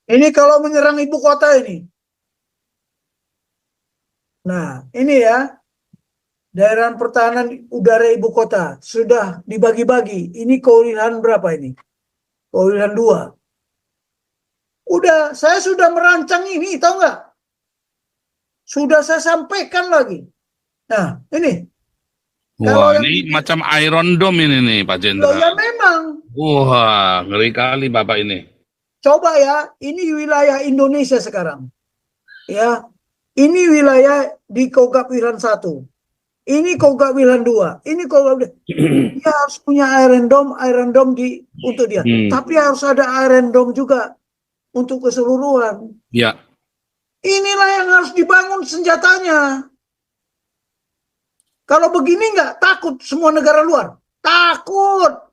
Ini kalau menyerang ibu kota ini. Nah, ini ya, daerah pertahanan udara ibu kota sudah dibagi-bagi. Ini kewilayahan berapa ini? Kewilayahan 2. Saya sudah merancang ini, tahu nggak? Sudah saya sampaikan lagi. Nah, ini. Wah, Kalau yang ini macam Iron Dome ini nih, Pak Jenderal. ya memang. Wah, ngeri kali Bapak ini. Coba ya, ini wilayah Indonesia sekarang. Ya, ini wilayah di Kogak Wilhan 1. Ini Kogak Wilhan 2. Ini Kogak dia harus punya Iron Dome untuk dia. Tapi harus ada Iron Dome juga untuk keseluruhan. Ya. Inilah yang harus dibangun senjatanya. Kalau begini nggak takut semua negara luar? Takut.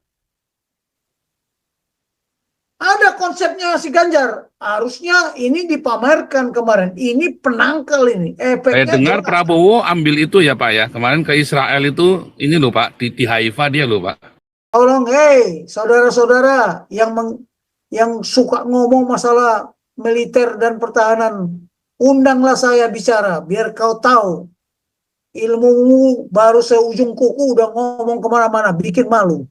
Ada konsepnya si Ganjar. Harusnya ini dipamerkan kemarin. Ini penangkal ini. Saya dengar Prabowo ambil itu ya Pak ya. Kemarin ke Israel itu, ini loh Pak, di Haifa dia loh Pak. Tolong, saudara-saudara yang suka ngomong masalah militer dan pertahanan, undanglah saya bicara, biar kau tahu. Ilmumu baru seujung kuku udah ngomong kemana-mana, bikin malu.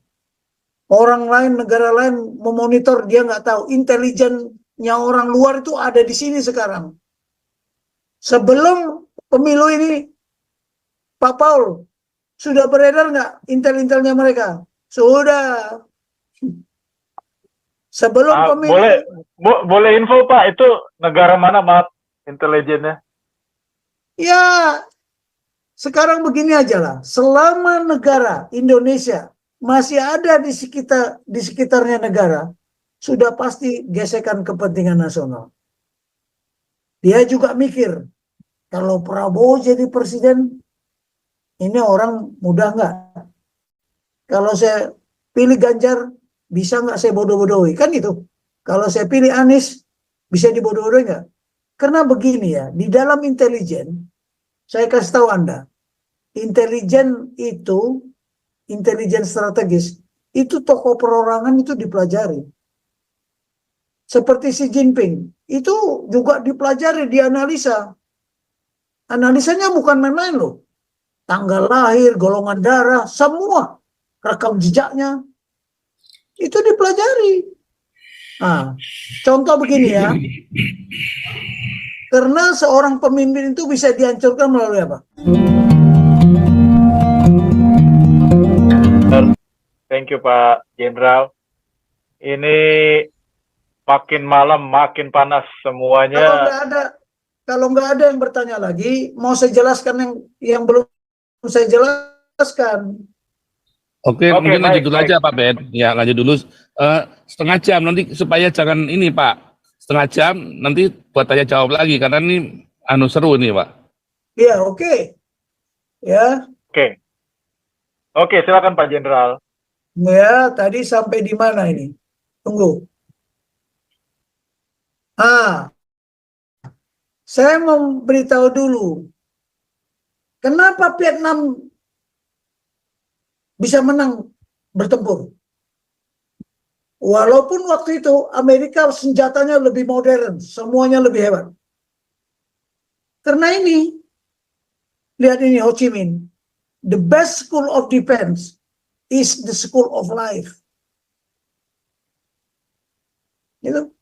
Orang lain, negara lain memonitor, dia nggak tahu. Intelijennya orang luar itu ada di sini sekarang. Sebelum pemilu ini, Pak Paul, sudah beredar nggak intel-intelnya mereka? Sudah. Sebelum pemilu. Boleh info Pak, itu negara mana maaf intelijennya? Ya, sekarang begini aja lah. Selama negara Indonesia masih ada di sekitarnya negara, sudah pasti gesekan kepentingan nasional. Dia juga mikir, kalau Prabowo jadi presiden, ini orang mudah nggak? Kalau saya pilih Ganjar, bisa nggak saya bodoh-bodohi? Kan gitu. Kalau saya pilih Anies, bisa dibodoh-bodohi nggak? Karena begini ya, di dalam intelijen, saya kasih tahu Anda, intelijen itu, intelijen strategis, itu tokoh perorangan itu dipelajari. Seperti Xi Jinping, itu juga dipelajari, dianalisa. Analisanya bukan main-main loh. Tanggal lahir, golongan darah, semua. Rekam jejaknya. Itu dipelajari. Nah, contoh begini ya. Karena seorang pemimpin itu bisa dihancurkan melalui apa? Thank you Pak Jenderal. Ini makin malam makin panas semuanya. Kalau nggak ada yang bertanya lagi, mau saya jelaskan yang belum saya jelaskan. Oke, mungkin lanjut dulu aja Pak Ben. Ya, lanjut dulu setengah jam nanti supaya jangan ini Pak. Setengah jam nanti buat tanya jawab lagi karena ini seru nih Pak. Iya, oke. Ya. Oke, silakan Pak Jenderal. Ya, tadi sampai di mana ini? Tunggu. Saya mau beritahu dulu. Kenapa Vietnam bisa menang bertempur? Walaupun waktu itu Amerika senjatanya lebih modern, semuanya lebih hebat. Karena ini, lihat ini Ho Chi Minh. The best school of defense is the school of life. Gitu.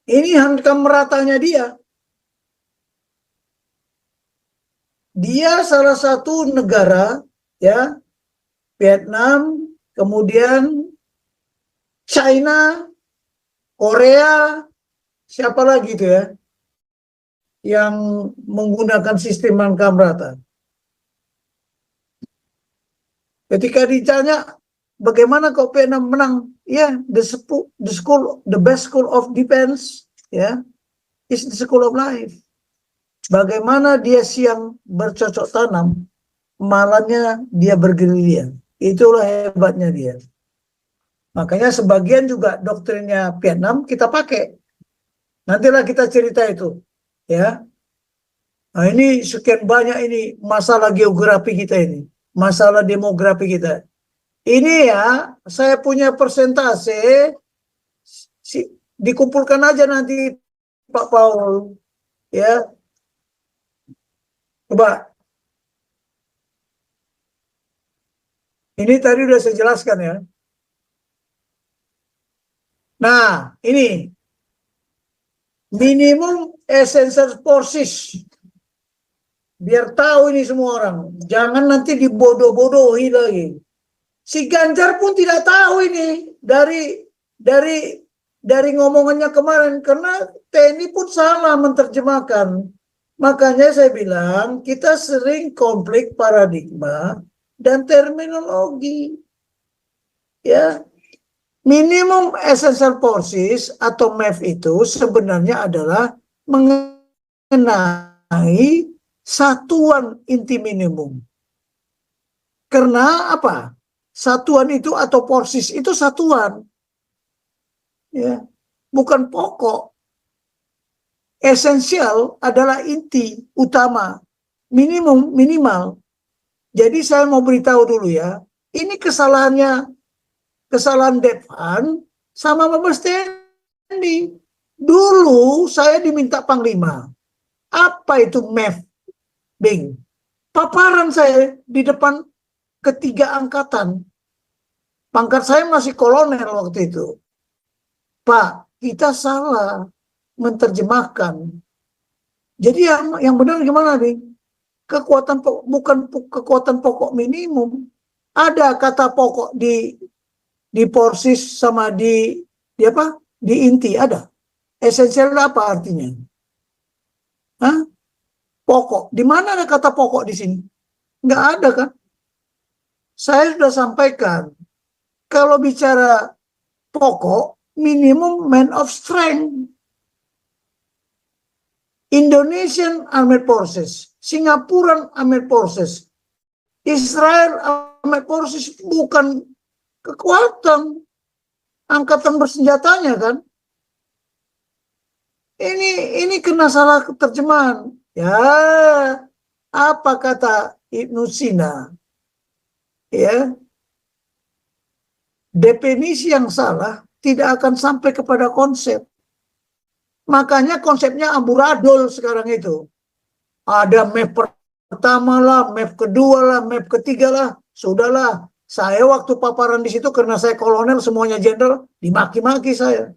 Ini hankam meratanya dia. Dia salah satu negara, ya, Vietnam, kemudian China, Korea, siapa lagi itu ya, yang menggunakan sistem hankam rata. Ketika ditanya bagaimana kok Vietnam menang, ya, the best school of defense, ya, is the school of life. Bagaimana dia siang bercocok tanam, malamnya dia bergerilya. Itulah hebatnya dia. Makanya sebagian juga doktrinnya Vietnam kita pakai. Nantilah kita cerita itu, ya. Nah, ini sekian banyak ini masalah geografi kita ini, masalah demografi kita. Ini ya, saya punya persentase dikumpulkan aja nanti Pak Paul, ya. Coba, ini tadi udah saya jelaskan ya. Nah, ini minimum essential forces. Biar tahu ini semua orang. Jangan nanti dibodoh-bodohi lagi. Si Ganjar pun tidak tahu ini dari ngomongannya kemarin, karena TNI pun salah menerjemahkan. Makanya saya bilang kita sering konflik paradigma dan terminologi. Ya, minimum essential forces atau MEF itu sebenarnya adalah mengenai satuan inti minimum. Karena apa? Satuan itu atau forces itu satuan. Ya, bukan pokok. Esensial adalah inti utama, minimum minimal. Jadi saya mau beritahu dulu ya, ini kesalahan Devan sama Mabes TNI. Dulu saya diminta Panglima. Apa itu MEF? Bing. Paparan saya di depan ketiga angkatan. Pangkat saya masih kolonel waktu itu. Pak, kita salah menerjemahkan. Jadi yang benar gimana, nih? Kekuatan bukan kekuatan pokok minimum. Ada kata pokok di porsis sama di apa? Di inti ada. Esensial apa artinya? Hah? Pokok. Di mana ada kata pokok di sini? Nggak ada kan? Saya sudah sampaikan. Kalau bicara pokok, minimum man of strength. Indonesian Armed Forces, Singaporean Armed Forces, Israel Armed Forces bukan kekuatan angkatan bersenjatanya kan? Ini kena salah terjemahan. Ya, apa kata Ibnu Sina? Ya, definisi yang salah tidak akan sampai kepada konsep. Makanya konsepnya amburadul sekarang itu. Ada MEF pertama lah, MEF kedua lah, MEF ketiga lah. Sudahlah, saya waktu paparan di situ karena saya kolonel, semuanya jenderal, dimaki-maki saya.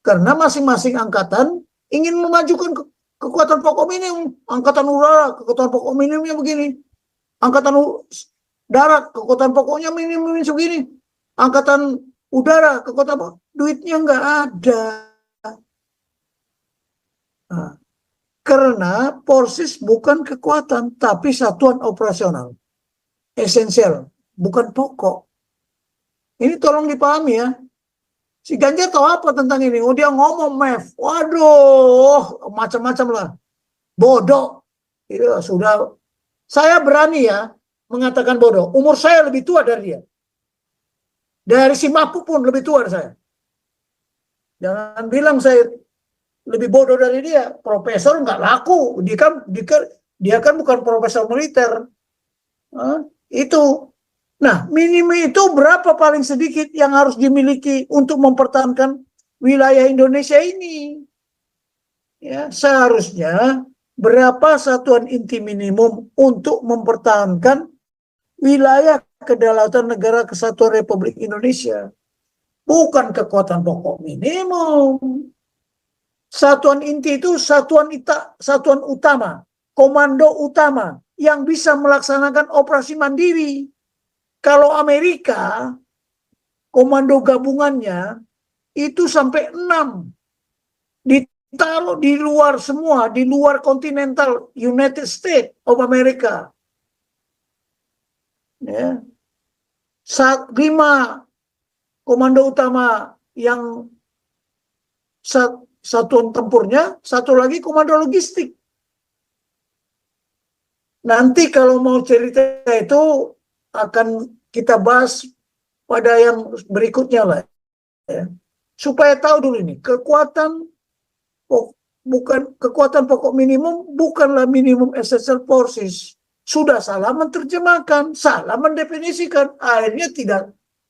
Karena masing-masing angkatan ingin memajukan kekuatan pokok minimum. Angkatan udara, kekuatan pokok minimumnya begini. Angkatan darat, kekuatan pokoknya minimum segini. Angkatan udara, kekuatan pokok, duitnya nggak ada. Nah, karena forces bukan kekuatan, tapi satuan operasional. Esensial, bukan pokok. Ini tolong dipahami ya. Si Ganjar tahu apa tentang ini? Oh, dia ngomong MEF. Waduh, macam-macam lah. Bodoh. Ya, sudah. Saya berani ya mengatakan bodoh. Umur saya lebih tua dari dia. Dari si Mapu pun lebih tua dari saya. Jangan bilang saya lebih bodoh dari dia. Profesor nggak laku. Dia kan bukan profesor militer. Itu. Nah, minimum itu berapa paling sedikit yang harus dimiliki untuk mempertahankan wilayah Indonesia ini? Ya, seharusnya berapa satuan inti minimum untuk mempertahankan wilayah kedaulatan negara kesatuan Republik Indonesia? Bukan kekuatan pokok minimum. Satuan inti itu satuan utama, komando utama yang bisa melaksanakan operasi mandiri. Kalau Amerika, komando gabungannya itu sampai 6. Ditaruh di luar semua, di luar kontinental United States of America. Ya. 5 komando utama yang satuan tempurnya, satu lagi komando logistik. Nanti kalau mau cerita itu akan kita bahas pada yang berikutnya lah. Ya. Supaya tahu dulu ini, kekuatan pokok minimum bukanlah minimum essential forces. Sudah salah menerjemahkan, salah mendefinisikan, akhirnya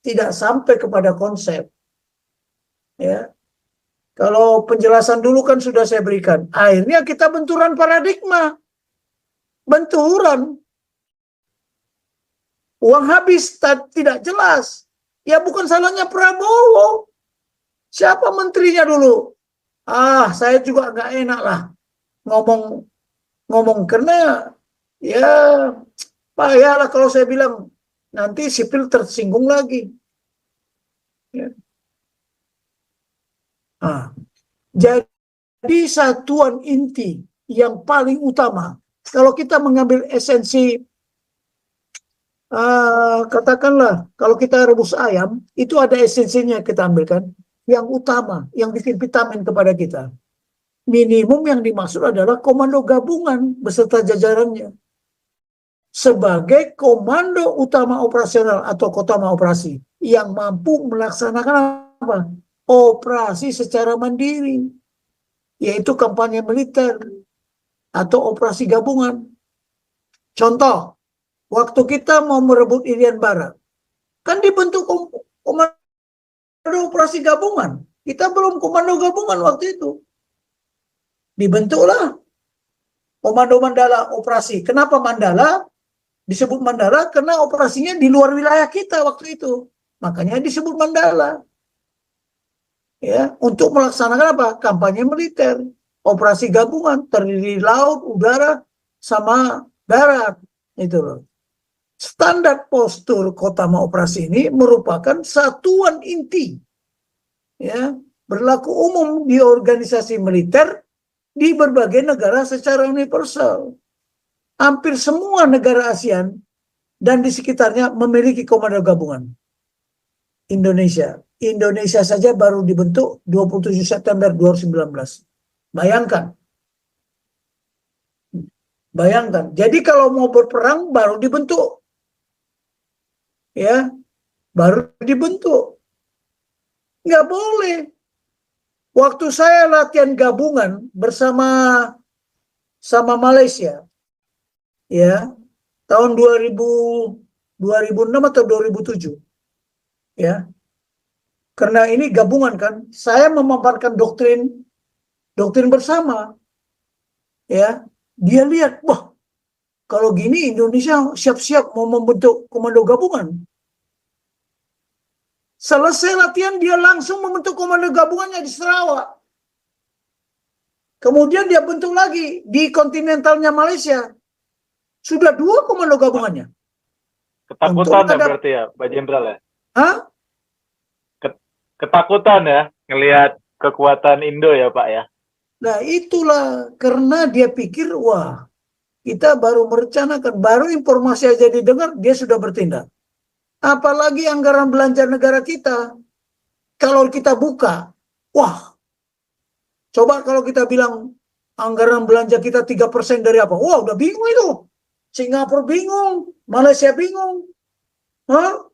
tidak sampai kepada konsep. Ya. Kalau penjelasan dulu kan sudah saya berikan. Akhirnya kita benturan paradigma. Benturan. Uang habis, tidak jelas. Ya bukan salahnya Prabowo. Siapa menterinya dulu? Saya juga nggak enak lah ngomong karena ya payahlah kalau saya bilang nanti sipil tersinggung lagi. Ya. Jadi satuan inti yang paling utama kalau kita mengambil esensi katakanlah kalau kita rebus ayam itu ada esensinya kita ambilkan yang utama yang bikin vitamin kepada kita. Minimum yang dimaksud adalah komando gabungan beserta jajarannya sebagai komando utama operasional atau utama operasi yang mampu melaksanakan apa? Operasi secara mandiri, yaitu kampanye militer atau operasi gabungan. Contoh, waktu kita mau merebut Irian Barat, kan dibentuk komando operasi gabungan. Kita belum komando gabungan waktu itu. Dibentuklah Komando Mandala operasi. Kenapa Mandala? Disebut Mandala karena operasinya di luar wilayah kita waktu itu. Makanya disebut Mandala. Ya, untuk melaksanakan apa? Kampanye militer. Operasi gabungan terdiri laut, udara, sama darat. Itu loh. Standar postur Kotama operasi ini merupakan satuan inti. Ya, berlaku umum di organisasi militer di berbagai negara secara universal. Hampir semua negara ASEAN dan di sekitarnya memiliki komando gabungan. Indonesia saja baru dibentuk 27 September 2019. Bayangkan. Jadi kalau mau berperang baru dibentuk. Ya, baru dibentuk. Nggak boleh. Waktu saya latihan gabungan bersama Malaysia, ya, tahun 2006 atau 2007, ya, karena ini gabungan kan, saya memaparkan doktrin bersama, ya, dia lihat, wah, kalau gini Indonesia siap-siap mau membentuk komando gabungan. Selesai latihan dia langsung membentuk komando gabungannya di Sarawak. Kemudian dia bentuk lagi di kontinentalnya Malaysia. Sudah 2 komando gabungannya. Ketakutan ya berarti ya, Pak Jenderal ya? Hah? Ketakutan ya, ngelihat kekuatan Indo ya Pak ya? Nah itulah, karena dia pikir, wah, kita baru merencanakan, baru informasi aja didengar, dia sudah bertindak. Apalagi anggaran belanja negara kita. Kalau kita buka, wah, coba kalau kita bilang anggaran belanja kita 3% dari apa? Wah, udah bingung itu. Singapura bingung, Malaysia bingung. Hah?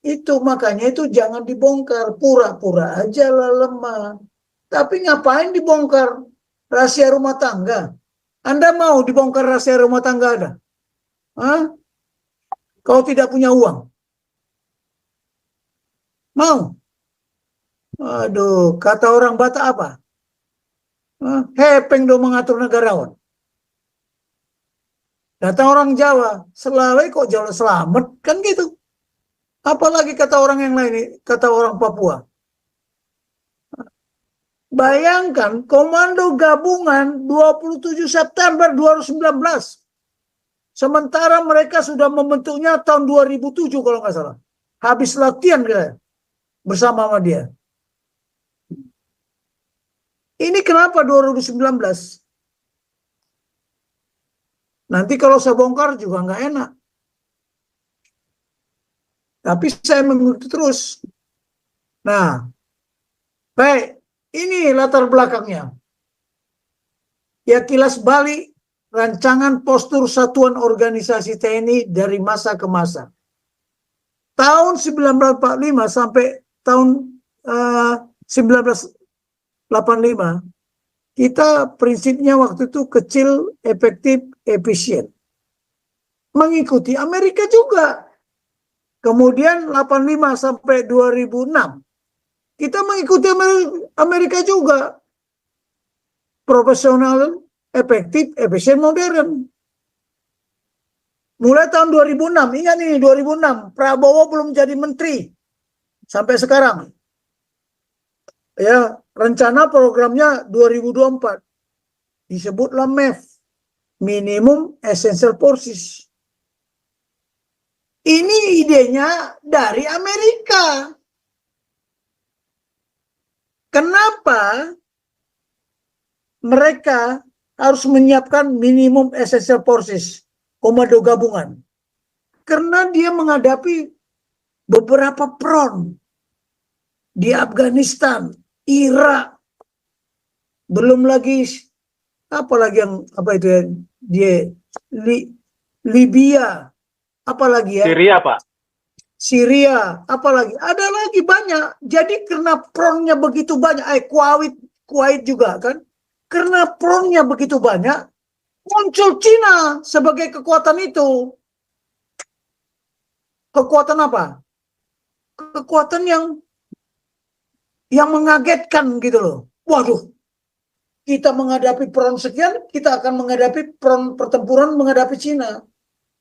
Itu makanya itu jangan dibongkar. Pura-pura aja lah lemah. Tapi ngapain dibongkar rahasia rumah tangga? Anda mau dibongkar rahasia rumah tangga ada? Hah? Kau tidak punya uang? Mau? Aduh, kata orang Batak apa? Hepeng dong mengatur negarawan. Datang orang Jawa, selawe kok Jawa selamat, kan gitu. Apalagi kata orang yang lain, kata orang Papua. Bayangkan, komando gabungan 27 September 2019. Sementara mereka sudah membentuknya tahun 2007 kalau nggak salah. Habis latihan kita bersama sama dia. Ini kenapa 2019? Nanti kalau saya bongkar juga nggak enak. Tapi saya mengikuti terus. Nah, baik. Ini latar belakangnya. Ya kilas balik rancangan postur satuan organisasi TNI dari masa ke masa. Tahun 1945 sampai tahun 1985, kita prinsipnya waktu itu kecil, efektif, efisien. Mengikuti Amerika juga. Kemudian 85 sampai 2006, kita mengikuti Amerika juga. Profesional, efektif, efisien, modern. Mulai tahun 2006, ingat ini 2006, Prabowo belum jadi menteri sampai sekarang. Ya, rencana programnya 2024 disebutlah MEF, Minimum Essential Forces. Ini idenya dari Amerika. Kenapa mereka harus menyiapkan minimum essential forces, komando gabungan? Karena dia menghadapi beberapa front di Afghanistan, Irak, belum lagi apalagi yang apa itu ya, dia Libya, apalagi ya? Syria, Pak. Syria, apalagi ada lagi banyak. Jadi karena frontnya begitu banyak, Kuwait juga kan, karena frontnya begitu banyak, muncul Cina sebagai kekuatan itu. Kekuatan apa? Kekuatan yang mengagetkan gitu loh. Waduh, kita menghadapi front sekian, kita akan menghadapi front pertempuran menghadapi Cina.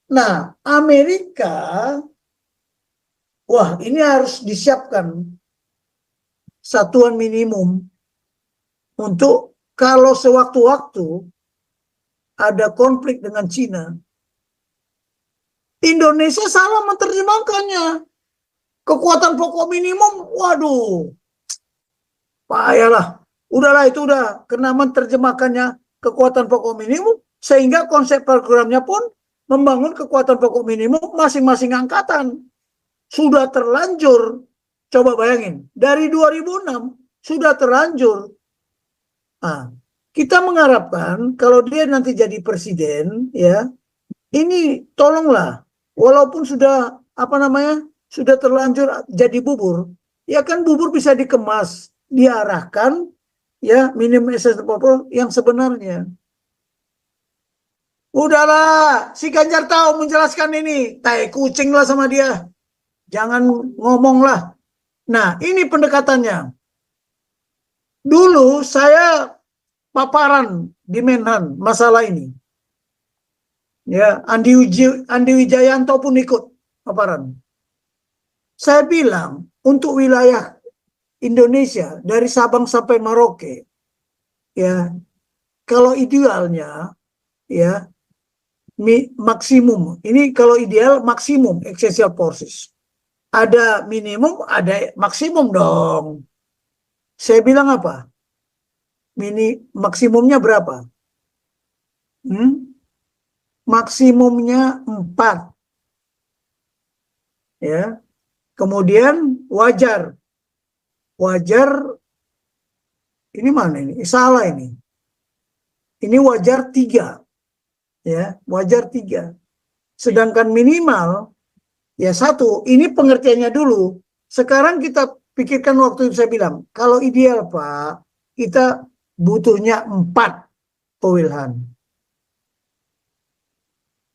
Nah, Amerika, wah ini harus disiapkan satuan minimum untuk kalau sewaktu-waktu ada konflik dengan Cina. Indonesia salah menerjemahkannya. Kekuatan pokok minimum, waduh, payahlah. Udahlah itu udah kena menerjemahkannya kekuatan pokok minimum, sehingga konsep programnya pun membangun kekuatan pokok minimum masing-masing angkatan. Sudah terlanjur, coba bayangin, dari 2006 sudah terlanjur. Nah, kita mengharapkan kalau dia nanti jadi presiden, ya, ini tolonglah, walaupun sudah sudah terlanjur jadi bubur, ya kan bubur bisa dikemas, diarahkan, ya minimum essential yang sebenarnya. Udahlah, si Ganjar tahu menjelaskan ini, tai kucing lah sama dia, jangan ngomong lah. Nah, ini pendekatannya. Dulu saya paparan di Menhan masalah ini. Ya, Andi Wijayanto pun ikut paparan. Saya bilang untuk wilayah Indonesia dari Sabang sampai Merauke, ya, kalau idealnya, ya, maksimum. Ini kalau ideal maksimum essential forces. Ada minimum, ada maksimum dong. Saya bilang apa? Maksimumnya berapa? Maksimumnya 4. Ya. Kemudian wajar. Wajar ini mana ini? Salah ini. Ini wajar 3. Ya, wajar 3. Sedangkan minimal ya 1. Ini pengertiannya dulu. Sekarang kita pikirkan waktu itu saya bilang, kalau ideal Pak, kita butuhnya 4 Wilhan.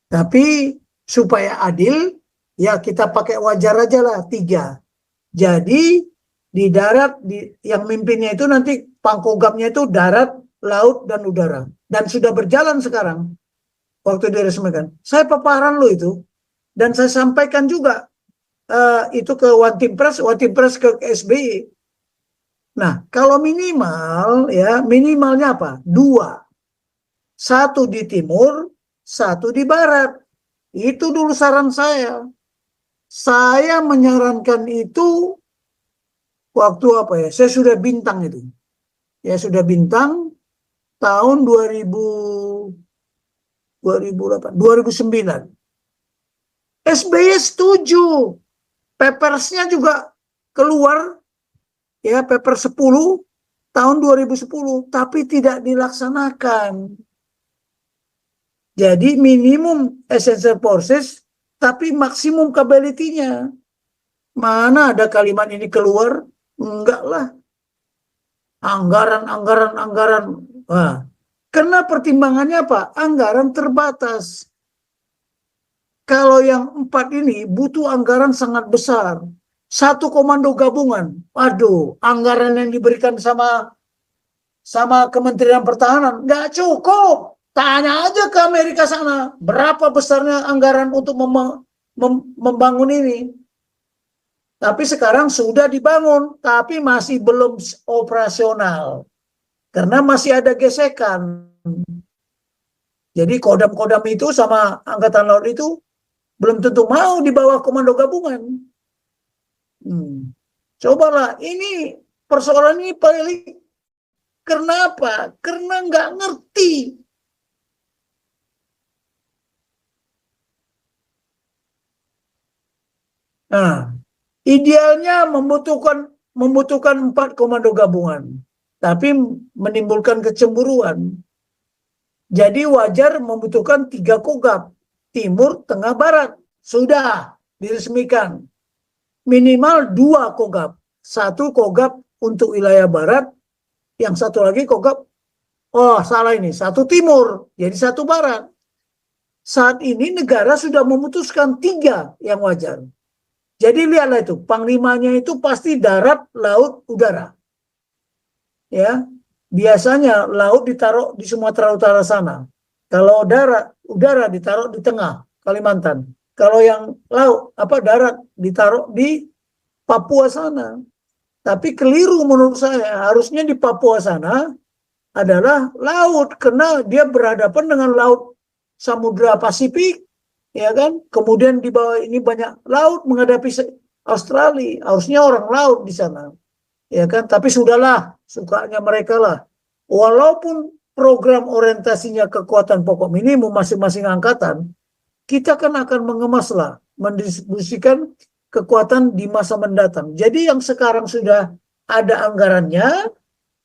Tapi supaya adil, ya kita pakai wajar aja lah 3. Jadi di darat, yang mimpinnya itu nanti pangkogamnya itu darat, laut, dan udara. Dan sudah berjalan sekarang. Waktu diresmikan. Saya paparan lo itu. Dan saya sampaikan juga itu ke One Team Press ke SBY. Nah, kalau minimal, ya minimalnya apa? 2. 1 di timur, 1 di barat. Itu dulu saran saya. Saya menyarankan itu waktu apa ya? Saya sudah bintang itu. Ya sudah bintang tahun 2009. SBY setuju. Pepersnya juga keluar, ya Pepers 10 tahun 2010, tapi tidak dilaksanakan. Jadi minimum essential forces, tapi maksimum capability-nya. Mana ada kalimat ini keluar? Enggak lah. Anggaran. Nah, karena pertimbangannya apa? Anggaran terbatas. Kalau yang 4 ini butuh anggaran sangat besar. satu komando gabungan. Waduh, anggaran yang diberikan sama Kementerian Pertahanan nggak cukup. Tanya aja ke Amerika sana, berapa besarnya anggaran untuk membangun ini. Tapi sekarang sudah dibangun, tapi masih belum operasional. Karena masih ada gesekan. Jadi Kodam-Kodam itu sama Angkatan Laut itu belum tentu mau di bawah komando gabungan. Cobalah, ini persoalan ini paling kenapa? Karena nggak ngerti. Nah, idealnya membutuhkan 4 komando gabungan, tapi menimbulkan kecemburuan. Jadi wajar membutuhkan 3 kogab, timur, tengah, barat. Sudah diresmikan. Minimal 2 kogab. 1 kogab untuk wilayah barat, yang satu lagi kogab, oh salah ini, 1 timur, jadi 1 barat. Saat ini negara sudah memutuskan 3 yang wajar. Jadi lihatlah itu, panglimanya itu pasti darat, laut, udara. Ya, biasanya laut ditaruh di Sumatera Utara sana. Kalau udara ditaruh di tengah Kalimantan. Kalau yang darat ditaruh di Papua sana. Tapi keliru menurut saya, harusnya di Papua sana adalah laut, karena dia berhadapan dengan laut Samudra Pasifik, ya kan? Kemudian di bawah ini banyak laut menghadapi Australia, harusnya orang laut di sana, ya kan? Tapi sudahlah, sukanya mereka lah. Walaupun program orientasinya kekuatan pokok minimum masing-masing angkatan, kita kan akan mengemaslah, mendistribusikan kekuatan di masa mendatang. Jadi yang sekarang sudah ada anggarannya,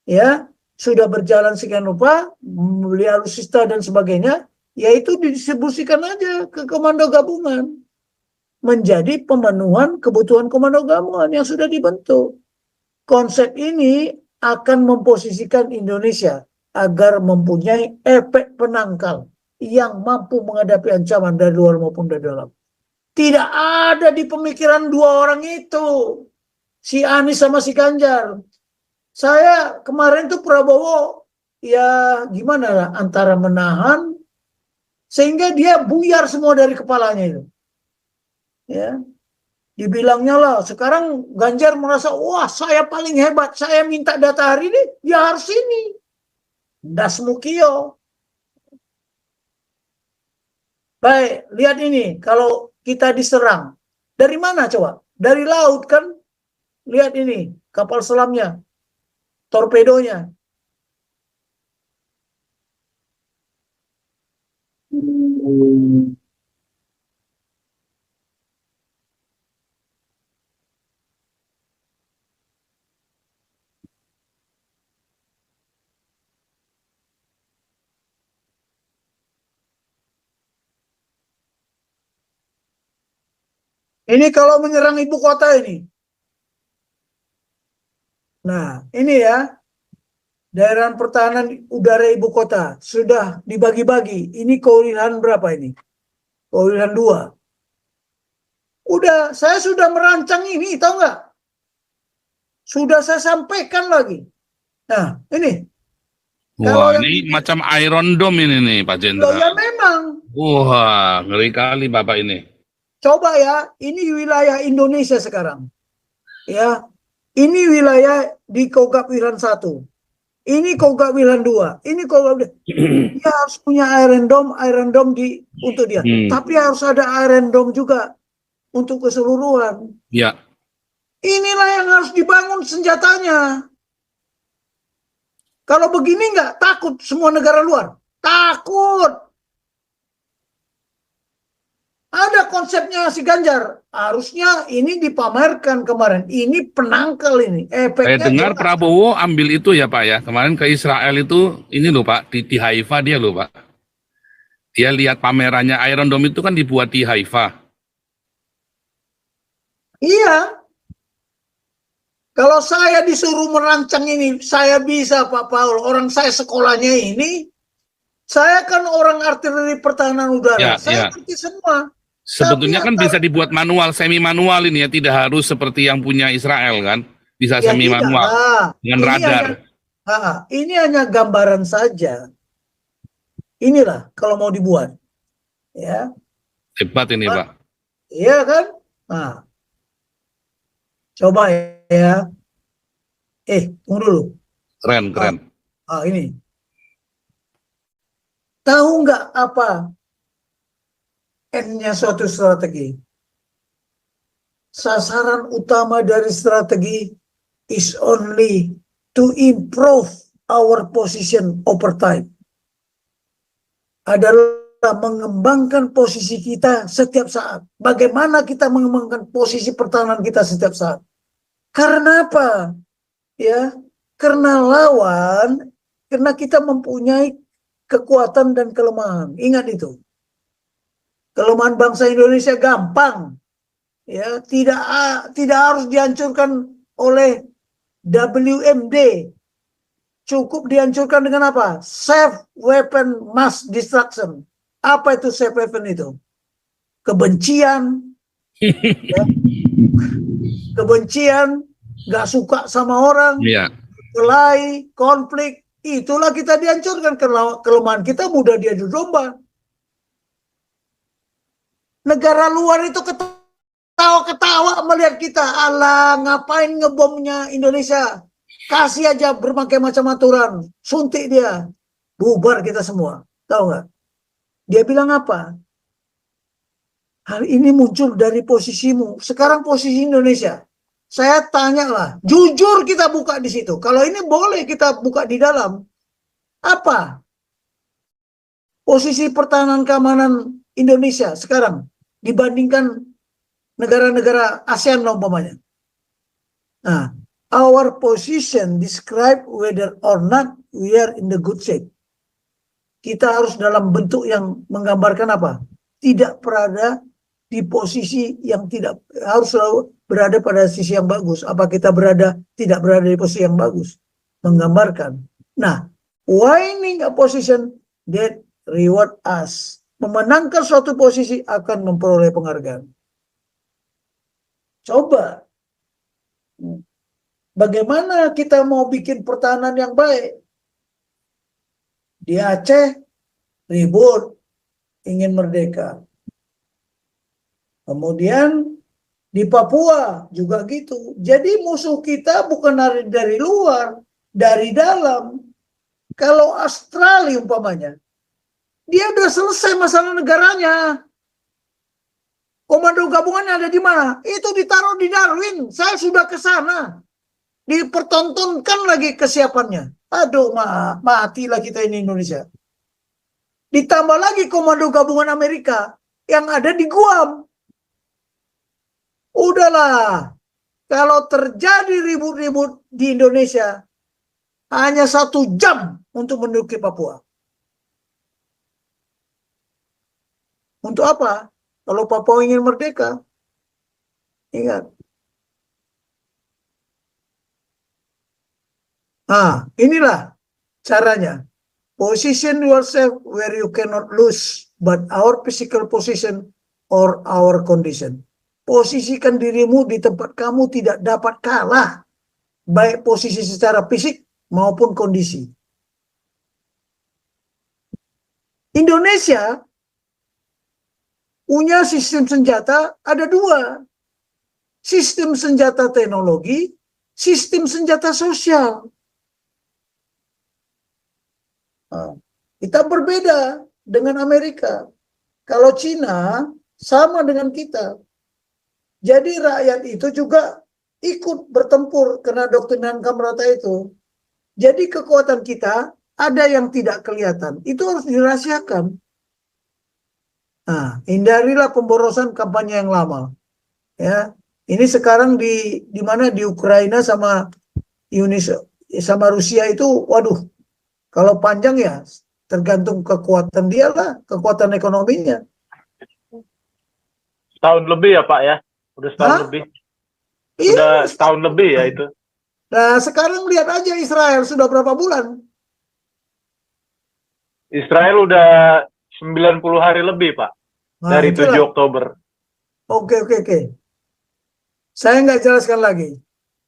ya sudah berjalan sekian rupa, membeli alutsista dan sebagainya, yaitu didistribusikan aja ke komando gabungan, menjadi pemenuhan kebutuhan komando gabungan yang sudah dibentuk. Konsep ini akan memposisikan Indonesia agar mempunyai efek penangkal yang mampu menghadapi ancaman dari luar maupun dari dalam. Tidak ada di pemikiran 2 orang itu, si Anies sama si Ganjar. Saya kemarin tuh Prabowo, ya gimana lah, antara menahan sehingga dia buyar semua dari kepalanya itu. Ya, dibilangnya lah, sekarang Ganjar merasa, wah saya paling hebat, saya minta data hari ini, ya harus ini. Das Mukio. Baik, lihat ini, kalau kita diserang, dari mana coba? Dari laut kan? Lihat ini, kapal selamnya, torpedonya. Ini kalau menyerang ibu kota ini. Nah, ini ya, daerah pertahanan udara ibu kota sudah dibagi-bagi. Ini kewilayahan berapa ini? Kewilayahan 2. Saya sudah merancang ini, tahu nggak? Sudah saya sampaikan lagi. Nah, ini. Wah, ini macam Iron Dome ini nih, Pak Jenderal. Ya memang. Wah, ngeri kali Bapak ini. Coba ya, ini wilayah Indonesia sekarang. Ya, ini wilayah di Kogab Wilan 1. Ini Kogab Wilan 2. Ini Kogab. Dia harus punya Iron Dome untuk dia. Tapi harus ada Iron Dome juga untuk keseluruhan. Ya. Inilah yang harus dibangun senjatanya. Kalau begini nggak takut semua negara luar? Takut. Ada konsepnya si Ganjar. Harusnya ini dipamerkan kemarin. Ini penangkal ini. Saya dengar Prabowo ambil itu ya Pak ya. Kemarin ke Israel itu, ini loh Pak, di Haifa dia loh Pak. Dia lihat pamerannya Iron Dome itu kan dibuat di Haifa. Iya. Kalau saya disuruh merancang ini, saya bisa Pak Paul. Orang saya sekolahnya ini, saya kan orang artileri pertahanan udara. Saya ngerti semua. Sebetulnya kan Tapi bisa dibuat manual, semi manual ini ya, tidak harus seperti yang punya Israel kan, bisa ya semi tidak manual lah. dengan Ini radar. hanya ini hanya gambaran saja. Inilah kalau mau dibuat, ya, Hebat ini Pak. iya kan? Nah, coba ya. Tunggu dulu. Keren, Ah, keren. ini. Tahu nggak apa N-nya suatu strategi? Sasaran utama dari strategi is only to improve our position over time. Adalah mengembangkan posisi kita setiap saat. Bagaimana kita mengembangkan posisi pertahanan kita setiap saat? Karena apa? Ya, karena karena kita mempunyai kekuatan dan kelemahan. Ingat itu. Kelemahan bangsa Indonesia gampang, ya, tidak harus dihancurkan oleh WMD. Cukup dihancurkan dengan apa? Safe weapon mass destruction. Apa itu safe weapon itu? Kebencian, ya, kebencian, nggak suka sama orang, Iya. kelahi, konflik, itulah kita dihancurkan. Kelemahan kita mudah diadu domba. Negara luar itu ketawa-ketawa melihat kita. Alah, ngapain ngebomnya Indonesia? Kasih aja berbagai macam aturan. Suntik dia. Bubar kita semua. Tahu nggak? Dia bilang apa? Hal ini muncul dari posisimu. Sekarang posisi Indonesia. Saya tanya lah. Jujur kita buka di situ. Kalau ini boleh kita buka di dalam. Apa? Posisi pertahanan keamanan Indonesia sekarang dibandingkan negara-negara ASEAN umpamanya. Nah, our position describe whether or not we are in the good shape. Kita harus dalam bentuk yang menggambarkan apa? Tidak berada di posisi yang tidak, harus selalu berada pada sisi yang bagus. Apa kita tidak berada di posisi yang bagus? Menggambarkan. Nah, winning a position that reward us. Memenangkan suatu posisi akan memperoleh penghargaan. Coba. Bagaimana kita mau bikin pertahanan yang baik? Di Aceh, ribut, ingin merdeka. Kemudian di Papua juga gitu. Jadi musuh kita bukan dari luar, dari dalam. Kalau Australia umpamanya, dia udah selesai masalah negaranya. Komando gabungannya ada di mana? Itu ditaruh di Darwin. Saya sudah ke sana. Dipertontonkan lagi kesiapannya. Aduh, matilah kita ini Indonesia. Ditambah lagi komando gabungan Amerika yang ada di Guam. Udahlah. Kalau terjadi ribut-ribut di Indonesia, hanya 1 jam untuk menduduki Papua. Untuk apa? Kalau Papua ingin merdeka, ingat. Inilah caranya. Position yourself where you cannot lose, but our physical position or our condition. Posisikan dirimu di tempat kamu tidak dapat kalah, baik posisi secara fisik maupun kondisi. Indonesia punya sistem senjata ada 2. Sistem senjata teknologi, sistem senjata sosial. Kita berbeda dengan Amerika. Kalau Cina sama dengan kita. Jadi rakyat itu juga ikut bertempur karena doktrin Kamrata itu. Jadi kekuatan kita ada yang tidak kelihatan. Itu harus dirahasiakan. Hindarilah pemborosan kampanye yang lama. Ya, ini sekarang di mana di Ukraina sama Rusia itu, waduh, kalau panjang ya tergantung kekuatan dia lah, kekuatan ekonominya. Setahun lebih ya Pak ya? Udah setahun lebih. Sudah setahun lebih ya itu. Nah sekarang lihat aja Israel sudah berapa bulan? Israel udah 90 hari lebih Pak. Nah, dari 7 itulah. Oktober. Oke, oke, oke. Saya nggak jelaskan lagi.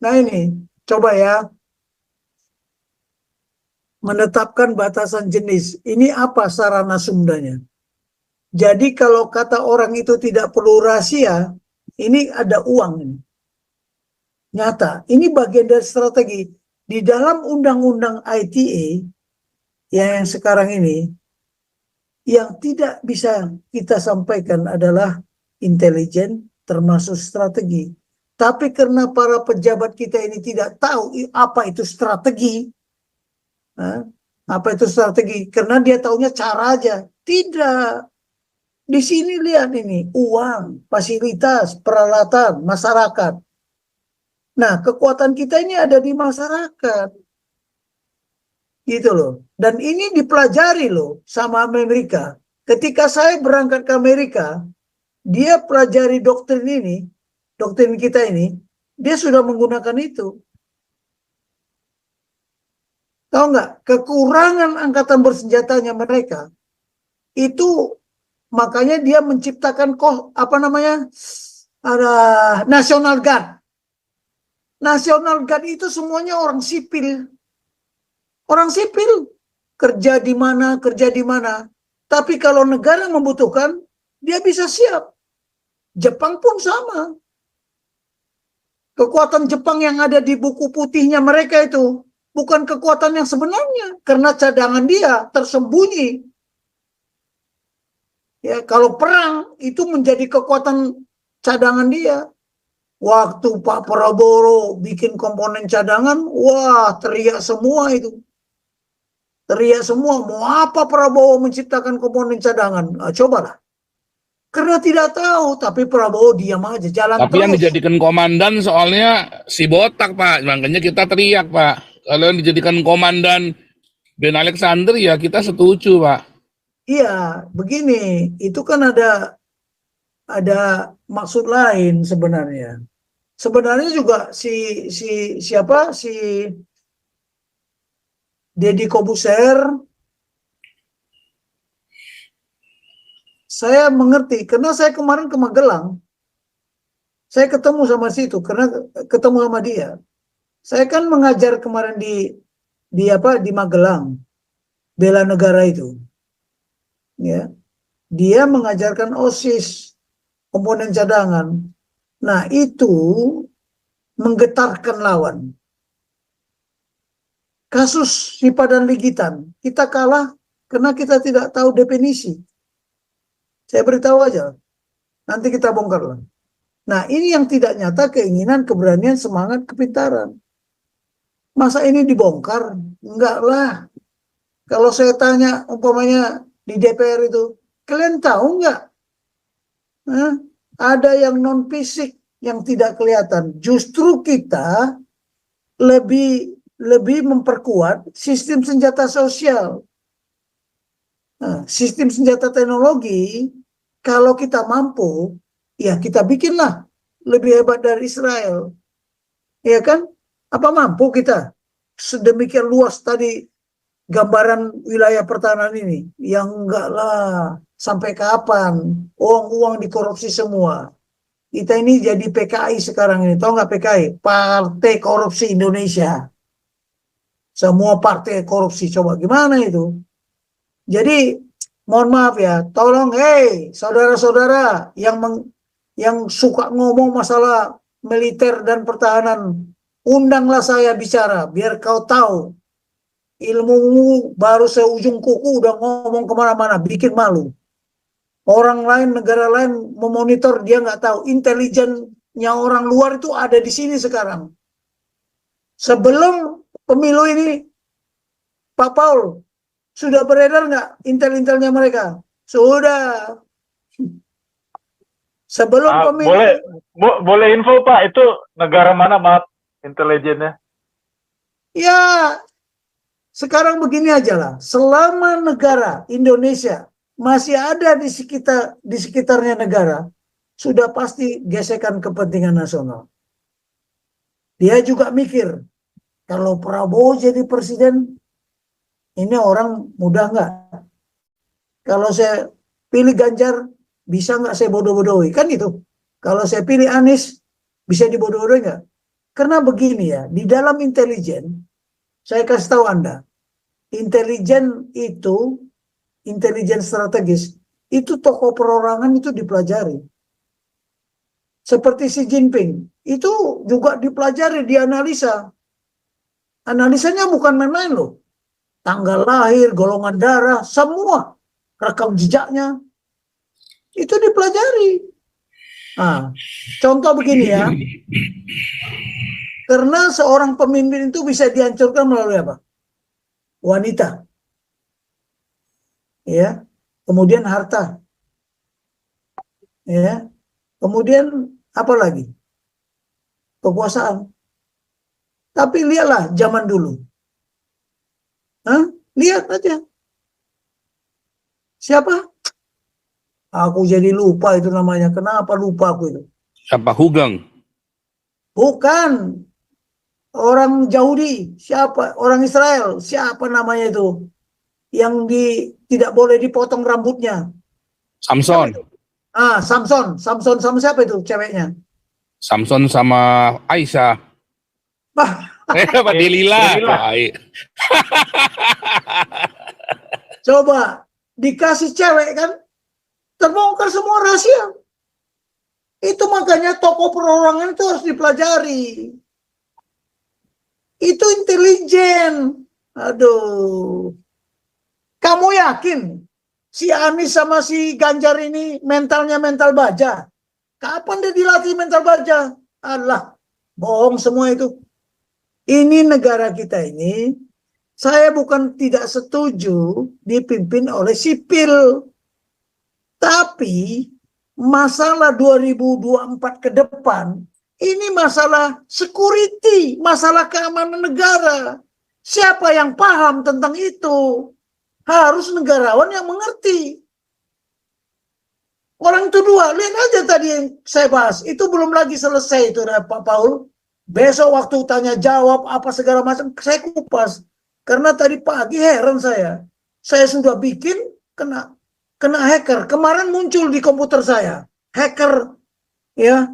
Nah ini, coba ya, menetapkan batasan jenis. Ini apa sarana sumbernya? Jadi kalau kata orang itu tidak perlu rahasia, ini ada uang ini. Nyata, ini bagian dari strategi. Di dalam undang-undang ITA yang sekarang ini, yang tidak bisa kita sampaikan adalah intelijen termasuk strategi. Tapi karena para pejabat kita ini tidak tahu apa itu strategi, apa itu strategi, karena dia taunya cara aja. Tidak. Di sini lihat ini, uang, fasilitas, peralatan, masyarakat. Nah, kekuatan kita ini ada di masyarakat. Gitu loh. Dan ini dipelajari loh sama Amerika. Ketika saya berangkat ke Amerika, dia pelajari doktrin ini, doktrin kita ini, dia sudah menggunakan itu. Tahu nggak? Kekurangan angkatan bersenjatanya mereka itu makanya dia menciptakan apa namanya? Ada National Guard. National Guard itu semuanya orang sipil. Orang sipil kerja di mana, kerja di mana. Tapi kalau negara membutuhkan, dia bisa siap. Jepang pun sama. Kekuatan Jepang yang ada di buku putihnya mereka itu bukan kekuatan yang sebenarnya, karena cadangan dia tersembunyi. Ya, kalau perang itu menjadi kekuatan cadangan dia. Waktu Pak Prabowo bikin komponen cadangan, wah teriak semua itu. Teriak semua, mau apa Prabowo menciptakan komponen cadangan? Nah, cobalah. Karena tidak tahu, tapi Prabowo diam aja, jalan Tapi yang terus. dijadikan komandan soalnya si botak, Pak. Makanya kita teriak, Pak. Kalau yang dijadikan komandan Ben Alexander ya kita setuju, Pak. Iya, begini, itu kan ada maksud lain sebenarnya. Sebenarnya juga siapa si Deddy Kobuser, saya mengerti karena saya kemarin ke Magelang, saya ketemu sama situ karena ketemu sama dia. Saya kan mengajar kemarin di Magelang, bela negara itu, ya. Dia mengajarkan OSIS, komponen cadangan. Nah, itu menggetarkan lawan. Kasus Sipa dan Ligitan, kita kalah karena kita tidak tahu definisi. Saya beritahu aja, nanti kita bongkar lah. Nah, ini yang tidak nyata, keinginan, keberanian, semangat, kepintaran. Masa ini dibongkar? Enggak lah. Kalau saya tanya, umpamanya di DPR itu, kalian tahu enggak? Ada yang non fisik yang tidak kelihatan. Justru kita lebih memperkuat sistem senjata sosial. Nah, sistem senjata teknologi, kalau kita mampu, ya kita bikinlah lebih hebat dari Israel. Ya kan? Apa mampu kita? Sedemikian luas tadi gambaran wilayah pertahanan ini. Yang enggak lah. Sampai kapan? Uang-uang dikorupsi semua. Kita ini jadi PKI sekarang ini. Tahu nggak PKI? Partai Korupsi Indonesia. Semua partai korupsi. Coba gimana itu? Jadi mohon maaf ya. Tolong, saudara-saudara yang suka ngomong masalah militer dan pertahanan, undanglah saya bicara biar kau tahu. Ilmumu baru seujung kuku udah ngomong kemana-mana, bikin malu. Orang lain, negara lain memonitor, dia nggak tahu. Intelijennya orang luar itu ada di sini sekarang. Sebelum pemilu ini, Pak Paul, sudah beredar nggak intel-intelnya mereka? Sudah. Sebelum pemilu. Boleh info Pak, itu negara mana maaf intelijennya? Ya, sekarang begini aja lah. Selama negara Indonesia masih ada di sekitarnya negara, sudah pasti gesekan kepentingan nasional. Dia juga mikir, kalau Prabowo jadi presiden, ini orang mudah nggak? Kalau saya pilih Ganjar, bisa nggak saya bodoh-bodohi? Kan gitu. Kalau saya pilih Anies, bisa dibodoh-bodohi nggak? Karena begini ya, di dalam intelijen, saya kasih tahu Anda, intelijen itu, intelijen strategis, itu tokoh perorangan itu dipelajari. Seperti Xi Jinping, itu juga dipelajari, dianalisa. Analisanya bukan main-main loh. Tanggal lahir, golongan darah, semua. Rekam jejaknya. Itu dipelajari. Nah, contoh begini ya. Karena seorang pemimpin itu bisa dihancurkan melalui apa? Wanita. Ya. Kemudian harta. Ya. Kemudian apa lagi? Kekuasaan. Tapi lihatlah zaman dulu. Hah? Lihat aja. Siapa? Aku jadi lupa itu namanya. Kenapa lupa aku itu? Siapa? Hugeng? Bukan. Orang Yahudi. Siapa? Orang Israel. Siapa namanya itu? Yang tidak boleh dipotong rambutnya. Samson. Samson. Samson sama siapa itu ceweknya? Samson sama Aisyah. Pak Delila. Baik. Coba dikasih cewek kan, terbongkar semua rahasia. Itu makanya tokoh perorangan itu harus dipelajari. Itu intelijen. Aduh. Kamu yakin si Anies sama si Ganjar ini mentalnya mental baja? Kapan dia dilatih mental baja? Alah, bohong semua itu. Ini negara kita ini, saya bukan tidak setuju dipimpin oleh sipil. Tapi masalah 2024 ke depan, ini masalah security, masalah keamanan negara. Siapa yang paham tentang itu? Harus negarawan yang mengerti. Orang itu dua, lihat aja tadi yang saya bahas. Itu belum lagi selesai itu Pak Paul. Besok waktu tanya jawab apa segala macam, saya kupas. Karena tadi pagi heran saya. Saya sudah bikin kena hacker. Kemarin muncul di komputer saya. Hacker ya.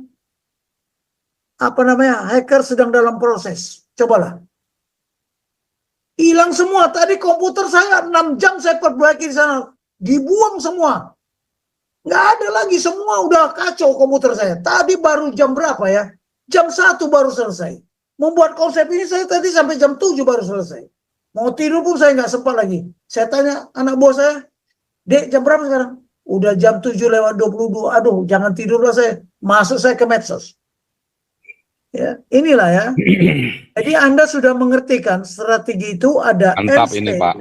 Apa namanya? Hacker sedang dalam proses. Cobalah. Hilang semua. Tadi komputer saya 6 jam saya perbaiki di sana. Dibuang semua. Nggak ada lagi. Semua udah kacau komputer saya. Tadi baru jam berapa ya? Jam 1 baru selesai. Membuat konsep ini saya tadi sampai jam 7 baru selesai. Mau tidur pun saya nggak sempat lagi. Saya tanya anak buah saya, Dek jam berapa sekarang? Udah jam 7:22. Aduh jangan tidurlah saya. Masuk saya ke medsos. Ya, inilah ya. Jadi Anda sudah mengerti kan strategi itu ada Mantap MC, ini Pak.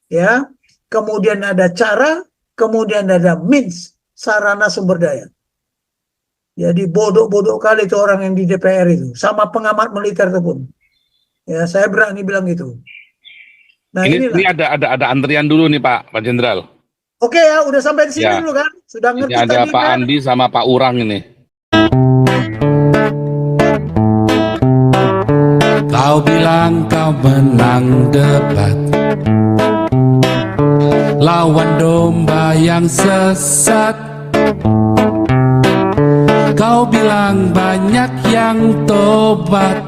ya. Kemudian ada cara, kemudian ada means, sarana sumber daya. Jadi bodoh-bodoh kali itu orang yang di DPR itu, sama pengamat militer itu pun. Ya, saya berani bilang gitu. Nah, ini inilah. ada antrian dulu nih Pak Jenderal. Oke ya, udah sampai di sini Ya. dulu kan? Sudah Ini ngerti ada tadi Pak kan? Andi sama Pak Urang ini. Kau bilang kau menang debat, lawan domba yang sesat. Kau bilang banyak yang tobat.